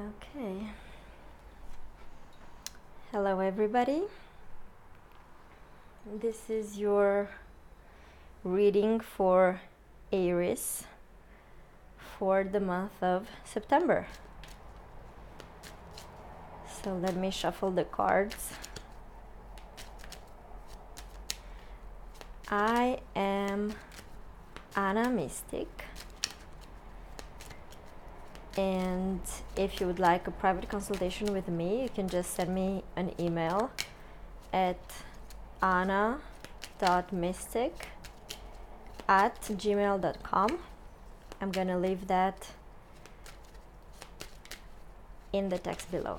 Okay. Hello, everybody. This is your reading for Aries for the month of September. So let me shuffle the cards. I am ana.mysstic. And if you would like a private consultation with me, you can just send me an email at ana.mysstic@gmail.com. I'm gonna leave that in the text below.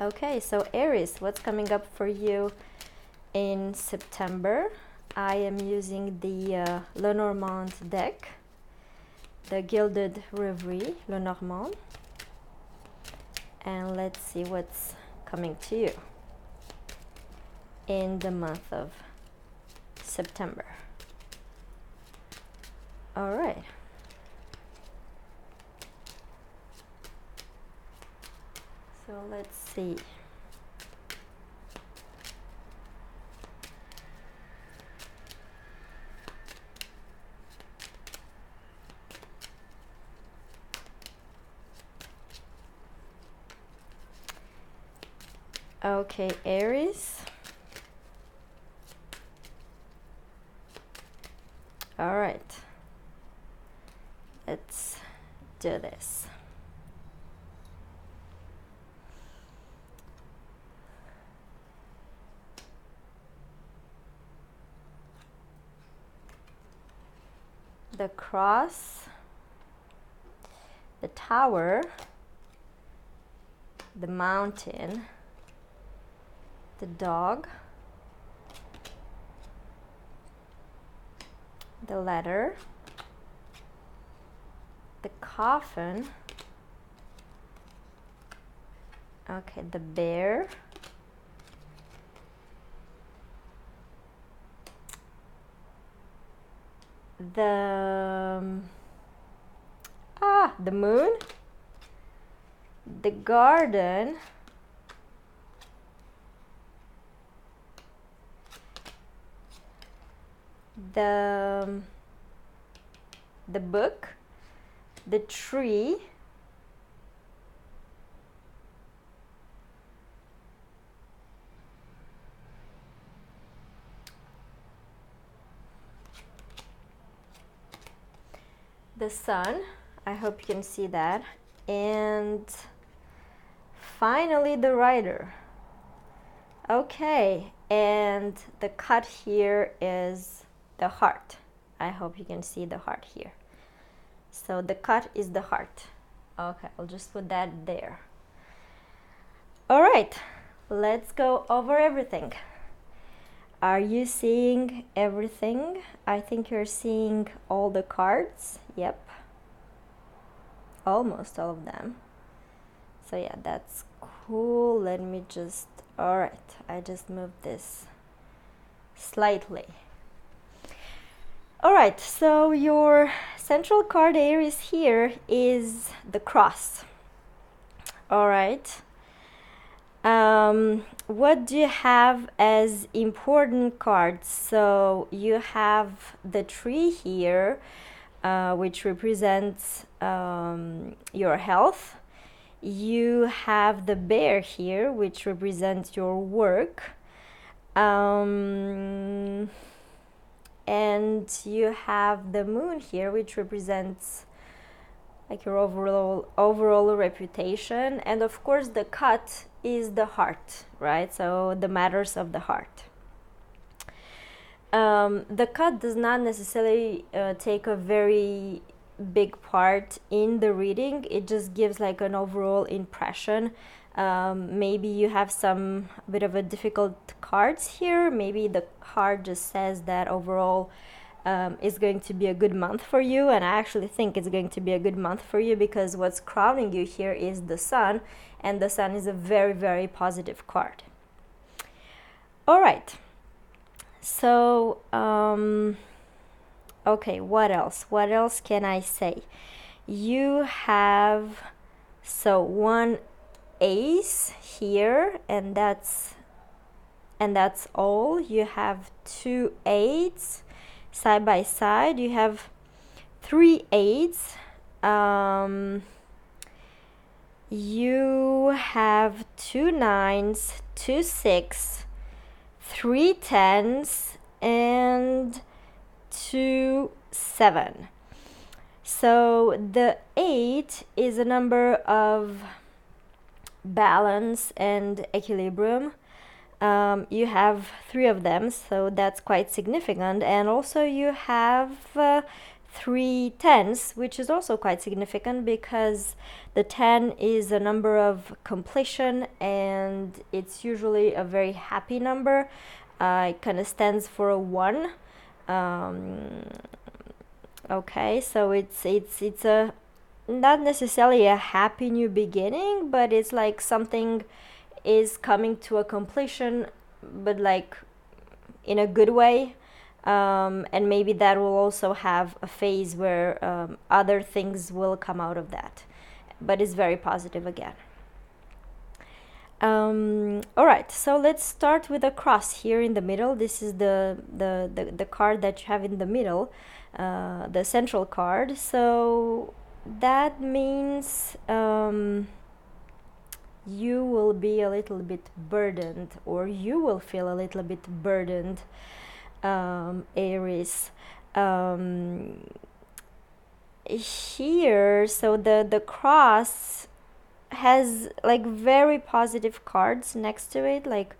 Okay, so Aries, what's coming up for you in September? I am using the Lenormand deck, the Gilded Reverie, Lenormand. And let's see what's coming to you in the month of September. All right. So let's see. Okay, Aries. All right. Let's do this. The cross, the tower, the mountain, the dog, the ladder, the coffin, okay, the bear, the moon, the garden, the book, the tree, the sun. I hope you can see that. And finally the rider. Okay, and the cut here is the heart. I hope you can see the heart here. So the cut is the heart. Okay, I'll just put that there. All right, let's go over everything. Are you seeing everything? I think you're seeing all the cards. Yep, almost all of them. So yeah, that's cool. Let me just, all right, I just moved this slightly. All right, so your central card, Aries, here is the cross. All right. What do you have as important cards? So you have the tree here, which represents your health. You have the bear here, which represents your work. And you have the moon here, which represents like your overall reputation. And of course the cut is the heart, right? So the matters of the heart. The cut does not necessarily take a very big part in the reading. It just gives like an overall impression. Maybe you have some bit of a difficult cards here. Maybe the card just says that overall is going to be a good month for you, and I actually think it's going to be a good month for you because what's crowning you here is the sun, and the sun is a very, very positive card. All right, so okay, what else can I say? you have so one ace here, and that's all. You have 2 8s side by side. You have 3 8s. You have 2 9s, 2 6, 3 10s, and 2 7. So the 8 is a number of balance and equilibrium. You have 3 of them, so that's quite significant. And also you have 3 10s, which is also quite significant because the 10 is a number of completion, and it's usually a very happy number. It kind of stands for a 1. Okay, so it's a not necessarily a happy new beginning, but it's like something is coming to a completion, but like in a good way. And maybe that will also have a phase where other things will come out of that, but it's very positive again. All right, so let's start with a cross here in the middle. This is the card that you have in the middle, the central card. So that means you will be a little bit burdened, or you will feel a little bit burdened, Aries. Here, so the cross has like very positive cards next to it. Like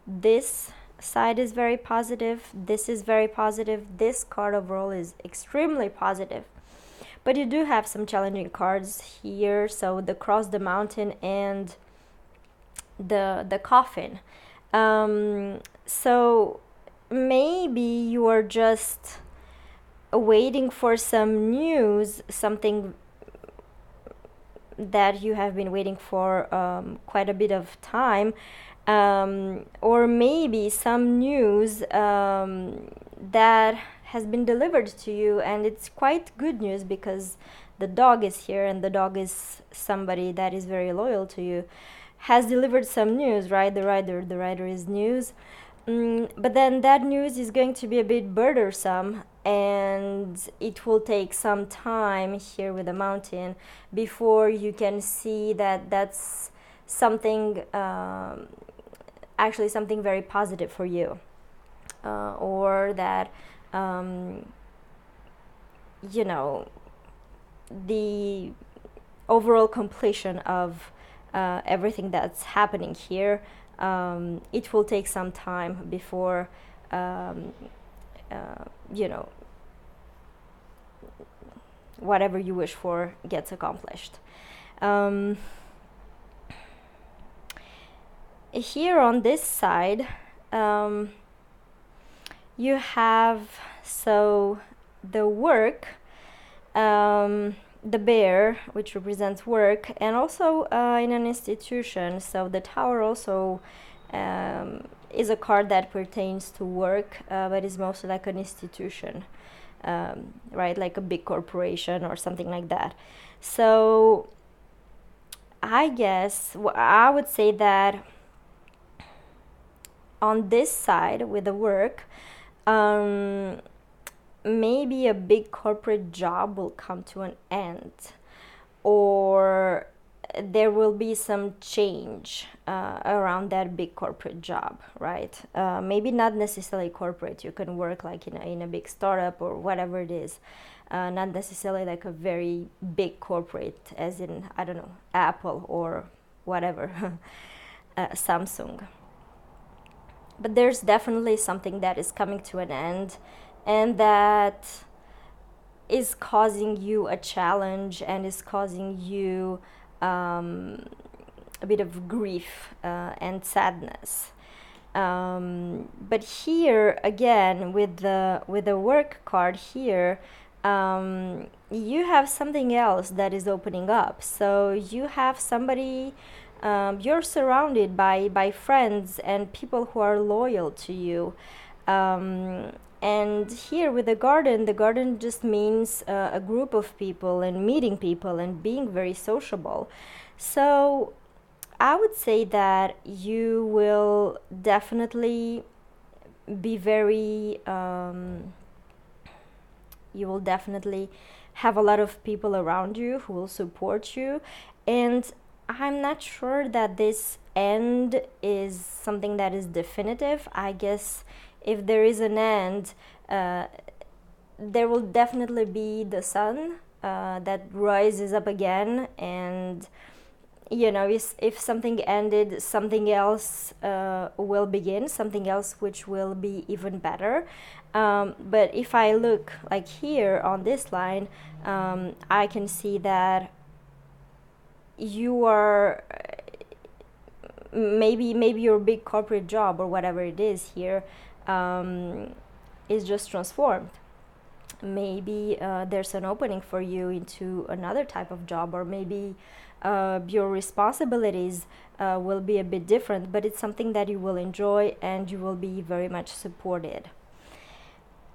this side is very positive, this is very positive, this card overall is extremely positive. But you do have some challenging cards here, so the cross, the mountain, and the coffin. So maybe you are just waiting for some news, something that you have been waiting for quite a bit of time, or maybe some news that has been delivered to you, and it's quite good news because the dog is here, and the dog is somebody that is very loyal to you, has delivered some news, right? The rider is news. But then that news is going to be a bit burdensome, and it will take some time here with the mountain before you can see that that's something, actually something very positive for you, or that you know, the overall completion of everything that's happening here. It will take some time before you know, whatever you wish for gets accomplished. Here on this side, you have so the work, the bear, which represents work, and also in an institution. So the tower also is a card that pertains to work, but is mostly like an institution, right? Like a big corporation or something like that. So I guess I would say that on this side with the work, maybe a big corporate job will come to an end, or there will be some change around that big corporate job, right? Maybe not necessarily corporate. You can work like in a big startup or whatever it is, not necessarily like a very big corporate, as in, I don't know, Apple or whatever, Samsung. But there's definitely something that is coming to an end, and that is causing you a challenge, and is causing you a bit of grief and sadness. But here again, with the work card here, you have something else that is opening up. So you have somebody, you're surrounded by friends and people who are loyal to you. And here with the garden just means a group of people and meeting people and being very sociable. So I would say that you will definitely be very you will definitely have a lot of people around you who will support you. And I'm not sure that this end is something that is definitive. I guess if there is an end, uh, there will definitely be the sun that rises up again. And if something ended, something else will begin, something else which will be even better. But if I look like here on this line, I can see that you are maybe your big corporate job or whatever it is here is just transformed. Maybe there's an opening for you into another type of job, or maybe your responsibilities will be a bit different, but it's something that you will enjoy and you will be very much supported.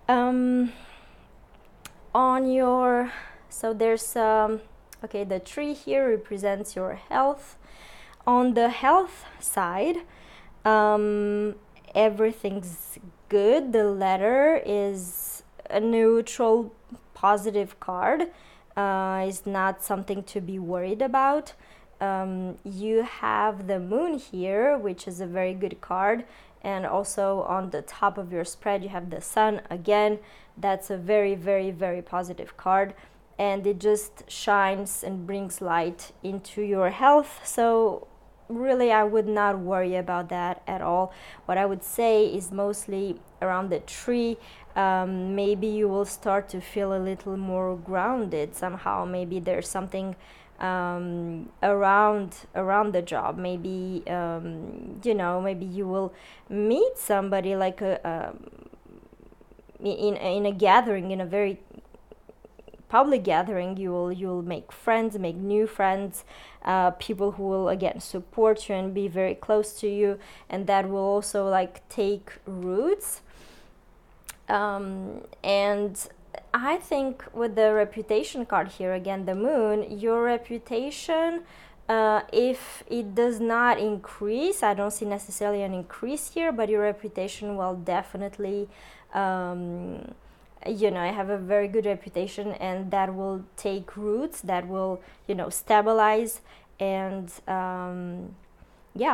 On your, so there's okay, the tree here represents your health. On the health side, everything's good. The letter is a neutral, positive card. Is not something to be worried about. You have the moon here, which is a very good card, and also on the top of your spread you have the sun again. That's a very, very, very positive card, and it just shines and brings light into your health. So really I would not worry about that at all. What I would say is mostly around the tree, maybe you will start to feel a little more grounded somehow. Maybe there's something around the job. Maybe maybe you will meet somebody like in a gathering, in a very public gathering. You'll make friends, make new friends, people who will again support you and be very close to you, and that will also like take roots. And I think with the reputation card here, again the moon, your reputation, if it does not increase, I don't see necessarily an increase here, but your reputation will definitely I have a very good reputation, and that will take roots, that will stabilize, and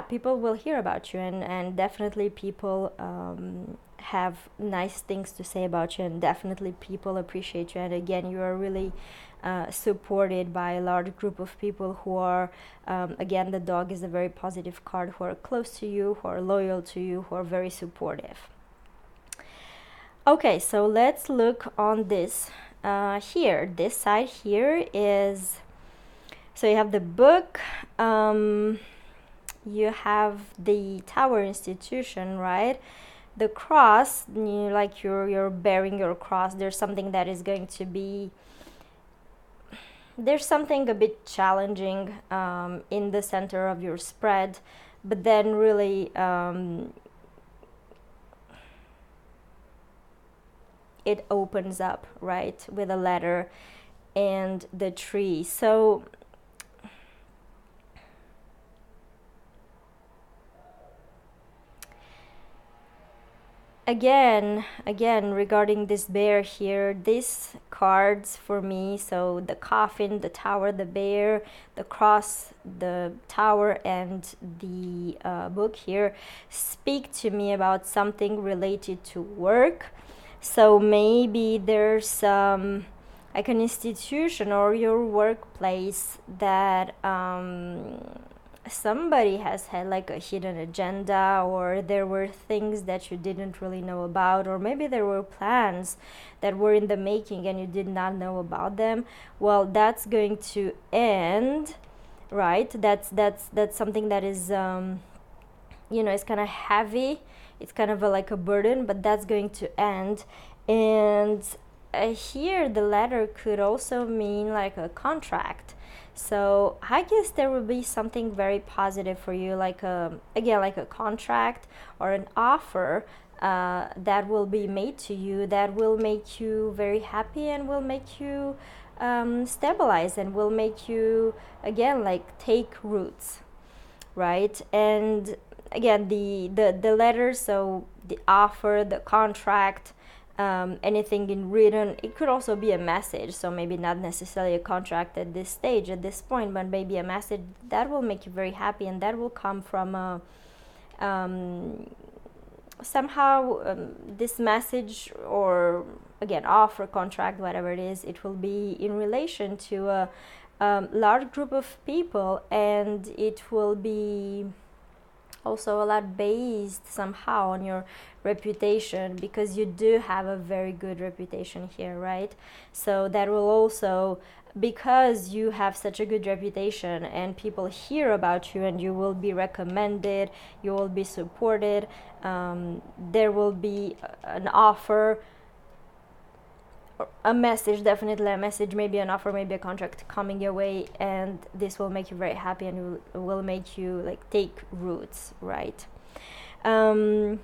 people will hear about you, and definitely people have nice things to say about you, and definitely people appreciate you. And again, you are really supported by a large group of people who are again, the dog is a very positive card, who are close to you, who are loyal to you, who are very supportive. Okay, so let's look on this here. This side here is, so you have the book, you have the Tower institution, right? The cross, like you're bearing your cross. There's something that is going to be, there's something a bit challenging in the center of your spread, but then really it opens up, right, with a letter and the tree. So again regarding this bear here, these cards for me, so the coffin, the tower, the bear, the cross, the tower, and the book here speak to me about something related to work. So maybe there's like an institution or your workplace that somebody has had like a hidden agenda, or there were things that you didn't really know about, or maybe there were plans that were in the making and you did not know about them. Well, that's going to end, right? That's something that is it's kind of heavy, it's kind of like a burden, but that's going to end. And here the letter could also mean like a contract. So I guess there will be something very positive for you, like again like a contract or an offer that will be made to you, that will make you very happy and will make you stabilize and will make you, again, like take roots, right? And again, the letters, so the offer, the contract, anything in written, it could also be a message, so maybe not necessarily a contract at this stage, at this point, but maybe a message that will make you very happy, and that will come from a somehow this message, or again, offer, contract, whatever it is, it will be in relation to a large group of people, and it will be also a lot based somehow on your reputation, because you do have a very good reputation here, right? So that will also, because you have such a good reputation and people hear about you and you will be recommended, you will be supported, there will be an offer, a message, definitely a message, maybe an offer, maybe a contract coming your way, and this will make you very happy and will make you like take roots, right? Again,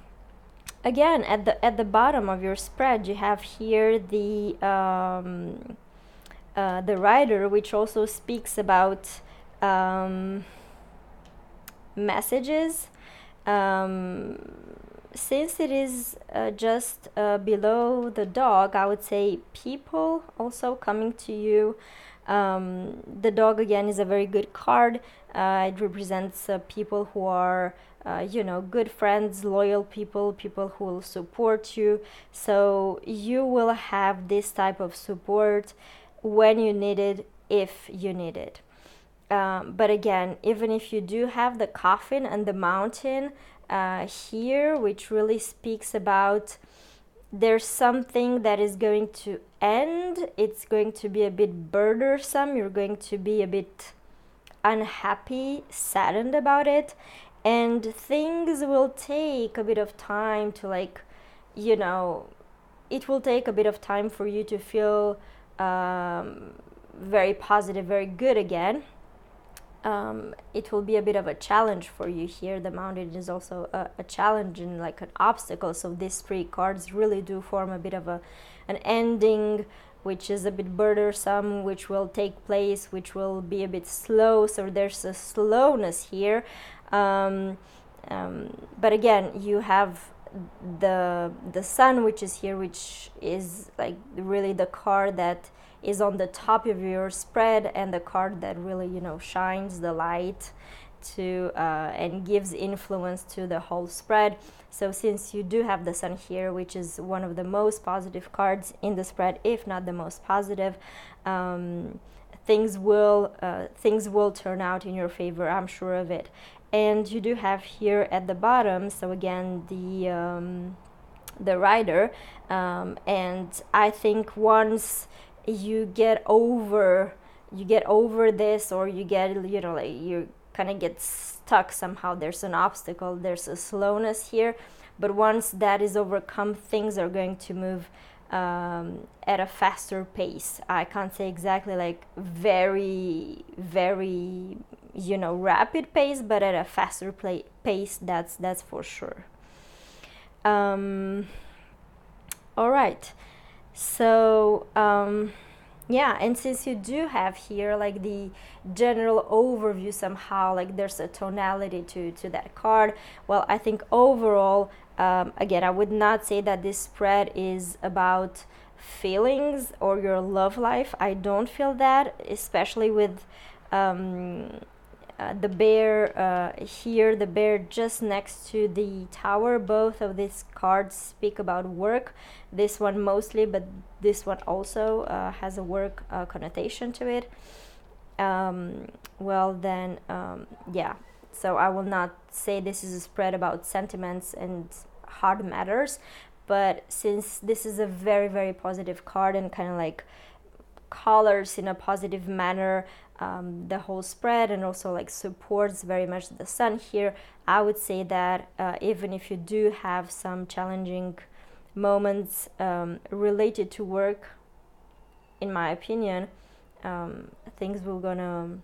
at the bottom of your spread, you have here the rider, which also speaks about messages. Since it is just below the dog, I would say people also coming to you. The dog, again, is a very good card. It represents people who are, good friends, loyal people, people who will support you. So you will have this type of support when you need it, if you need it. But again, even if you do have the coffin and the mountain here, which really speaks about there's something that is going to end, it's going to be a bit burdensome, you're going to be a bit unhappy, saddened about it, and things will take a bit of time to it will take a bit of time for you to feel very positive, very good again. It will be a bit of a challenge for you here. The mountain is also a challenge and like an obstacle, so these three cards really do form a bit of an ending, which is a bit burdensome, which will take place, which will be a bit slow, so there's a slowness here. But again, you have the sun, which is here, which is like really the card that is on the top of your spread, and the card that really shines the light to and gives influence to the whole spread. So since you do have the sun here, which is one of the most positive cards in the spread, if not the most positive, things will turn out in your favor, I'm sure of it. And you do have here at the bottom, so again, the rider, and I think once you get over this, or you get you kind of get stuck somehow, there's an obstacle, there's a slowness here, but once that is overcome, things are going to move at a faster pace. I can't say exactly like very very rapid pace, but at a faster pace, that's for sure. All right, so yeah, and since you do have here like the general overview, somehow like there's a tonality to that card, well, I think overall, again, I would not say that this spread is about feelings or your love life. I don't feel that, especially with the bear here, the bear just next to the tower. Both of these cards speak about work. This one mostly, but this one also has a work connotation to it. Well then, yeah, so I will not say this is a spread about sentiments and hard matters, but since this is a very very positive card and kind of like colors in a positive manner the whole spread, and also like supports very much the sun here, I would say that even if you do have some challenging moments related to work, in my opinion, things will gonna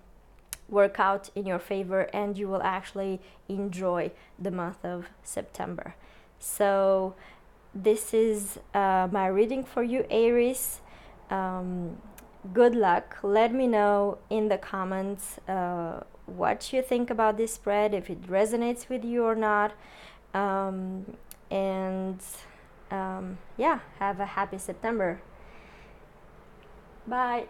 work out in your favor, and you will actually enjoy the month of September. So this is my reading for you, Aries. Good luck. Let me know in the comments what you think about this spread, if it resonates with you or not. And yeah, have a happy September. Bye.